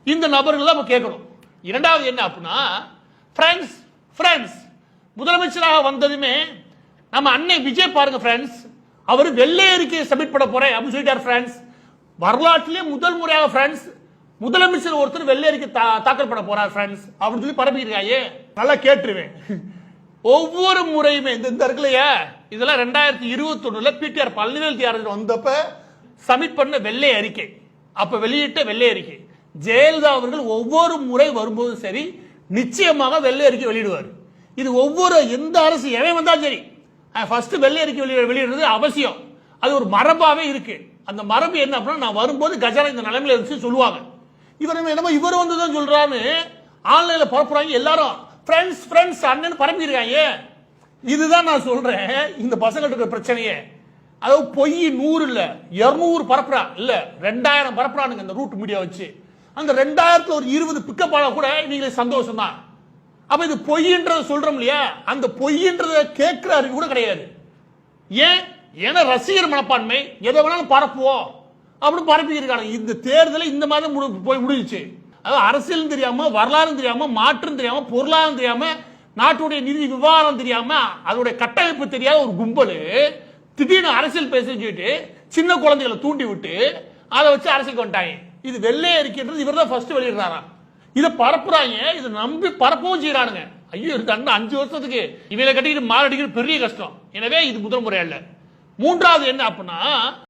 இந்த நபர்கள் தான் கேட்கணும். இரண்டாவது என்ன அப்படின்னா, ஃப்ரெண்ட்ஸ் முதலமைச்சராக வந்ததுமே நம்ம அண்ணன் விஜய் பாருங்க ஃப்ரெண்ட்ஸ், அவர் வெள்ளை அறிக்கையை சப்மிட் பண்ண போறேன் அப்படின்னு சொல்லிட்டார் ஃப்ரெண்ட்ஸ். வரலாற்றிலே முதல் முறையாக ஃப்ரெண்ட்ஸ் முதலமைச்சர் ஒருத்தர் வெள்ளை அறிக்கை தாக்கல் பண்ண போறார் ஃப்ரெண்ட்ஸ் அப்படின்னு சொல்லி பரப்பியிருக்காங்க. நல்லா கேட்டுருவேன். ஒவ்வொரு முறையுமே இந்த இருக்குல்லையா, இதெல்லாம் 2021 பிடிஆர் பழனிவேல் தியாகராஜன் வந்தப்ப சப்மிட் பண்ண வெள்ளை அறிக்கை, அப்ப வெளியிட்ட வெள்ளை அறிக்கை. ஜெயலலிதா அவர்கள் ஒவ்வொரு முறை வரும்போது சரி நிச்சயமாக வெள்ளை அறிக்கை வெளியிடுவார். இது ஒவ்வொரு எந்த அரசு எவன் வந்தாலும் சரி ஃபர்ஸ்ட் வெள்ளை அறிக்கை வெளியிடுறது அவசியம். அது ஒரு மரபாவே இருக்கு. அந்த மரபு என்ன அப்படின்னா, நான் வரும்போது கஜானா இந்த நிலைமையில இருந்துச்சு சொல்லுவாங்க. இவர் வந்துதான் சொல்றான்னு ஆன்லைன்ல பரப்புறாங்க. எல்லாரும் ஃப்ரெண்ட்ஸ் அண்ணன் பரப்பிருக்காங்க. இதுதான் நான் சொல்றேன் இந்த பசங்கள்ட்ட இருக்கிற பிரச்சனையே. அதாவது பொய் 100 இல்ல 200 பரப்புறான், இல்ல 2000 பரப்புறானுங்க இந்த ரூட் மீடியா வச்சு. அந்த 2000த்துல ஒரு 20 பிக்கப் ஆனா கூட நீங்களே சந்தோஷம் தான். அப்ப இது பொய்ன்றத சொல்றோம் இல்லையா, அந்த பொய்ன்றத கேட்கிற அறிவு கூட கிடையாது. ஏன்னா ரசிகர் மனப்பான்மை, எதை வேணாலும் பரப்புவோம் அப்படின்னு பரப்பி இருக்காங்க. இந்த தேர்தலை இந்த மாதிரி போய் முடிஞ்சிச்சு. அதாவது அரசியல் தெரியாம, வரலாறு தெரியாம, மாற்றம் தெரியாம, பொருளாதாரம் தெரியாம, நாட்டுடைய நிதி விவகாரம் தெரியாம, அதோடைய கட்டமைப்பு தெரியாத ஒரு கும்பல் திடீர்னு அரசியல் பேசிட்டு சின்ன குழந்தைகளை தூண்டி விட்டு அதை வச்சு அரசியல் கொண்டாங்க. இது வெள்ளை அறிக்கைன்றது இவர் தான் ஃபர்ஸ்ட் வெளியிடுறாராம். இதை பரப்புறாங்க, இதை நம்பி பரப்பவும் செய்யறானுங்க. ஐயோ இந்த 5 வருஷத்துக்கு இவங்களை கட்டிக்கிட்டு மாரடிக்கிறது பெரிய கஷ்டம். எனவே இது முதல் முறை அல்ல. மூன்றாவது என்ன அப்படின்னா,